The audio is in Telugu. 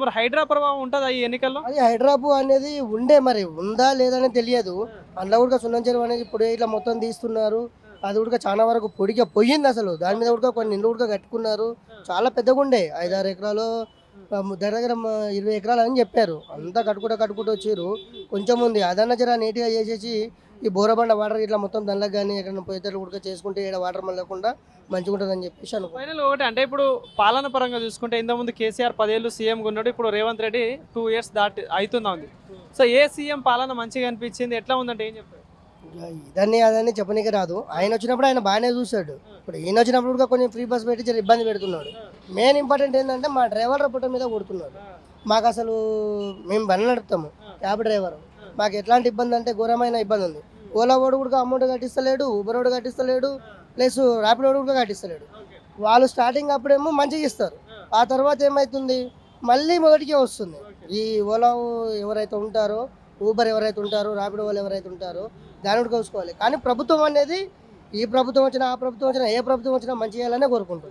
మరి హైడ్రా ప్రభావం ఉంటుందా ఈ ఎన్నికల్లో? అది హైడ్రాపు అనేది ఉండే, మరి ఉందా లేదని తెలియదు. అందులో కూడా సున్నం చెరువు అనేది ఇప్పుడు ఇట్లా మొత్తం తీస్తున్నారు. అది కూడా చాలా వరకు పొడిగా పోయింది. అసలు దాని మీద కూడా కొన్ని ఇల్లు కూడా కట్టుకున్నారు. చాలా పెద్దగా ఉండే 5-6 ఎకరాలు, దగ్గర దగ్గర 20 ఎకరాలు అని చెప్పారు. అంతా కట్టుకుంటూ వచ్చారు. కొంచెం ఉంది అదన్న జర నీట్గా చేసేసి ఈ బోరబండ వాటర్ ఇట్లా మొత్తం దానిలో కానీ ఎక్కడ పోయేటట్లు కూడా చేసుకుంటే ఇక్కడ వాటర్ మళ్ళీ లేకుండా మంచిగా ఉంటుందని చెప్పేసి అనుకో. ఫైనల్ ఒకటి అంటే ఇప్పుడు పాలన పరంగా చూసుకుంటే ఇంతకుముందు కేసీఆర్ 10 ఏళ్ళు సీఎంగా ఉన్నాడు. ఇప్పుడు రేవంత్ రెడ్డి 2 ఇయర్స్ దాటి అవుతుందా ఉంది. సో ఏ సీఎం పాలన మంచిగా అనిపించింది, ఎట్లా ఉందంటే ఏం చెప్తారు? ఇదని అదని చెప్పనీకి రాదు. ఆయన వచ్చినప్పుడు ఆయన బాగానే చూస్తాడు. ఇప్పుడు ఈయన వచ్చినప్పుడు కూడా కొన్ని ఫ్రీ బస్ పెట్టి ఇబ్బంది పెడుతున్నాడు. మెయిన్ ఇంపార్టెంట్ ఏంటంటే మా డ్రైవర్ పుట్ట మీద కొడుతున్నాడు. మాకు అసలు మేము బండి నడుపుతాము, క్యాబ్ డ్రైవర్, మాకు ఎట్లాంటి ఇబ్బంది అంటే ఘోరమైన ఇబ్బంది ఉంది. ఓలా వాడు కూడా అమౌంట్ కట్టిస్తలేడు, ఊబర్ వాడు కట్టిస్తలేడు, ప్లస్ ర్యాపిడ్ వాడు కూడా కట్టిస్తలేడు. వాళ్ళు స్టార్టింగ్ అప్పుడేమో మంచిగా ఇస్తారు, ఆ తర్వాత ఏమవుతుంది మళ్ళీ మొదటికే వస్తుంది. ఈ ఓలా ఎవరైతే ఉంటారో, ఊబర్ ఎవరైతే ఉంటారో, ర్యాపిడ్ వాళ్ళు ఎవరైతే ఉంటారో దాని కూడా కోసుకోవాలి. కానీ ప్రభుత్వం అనేది ఈ ప్రభుత్వం వచ్చినా ఆ ప్రభుత్వం వచ్చినా ఏ ప్రభుత్వం వచ్చినా మంచి చేయాలనే కోరుకుంటుంది.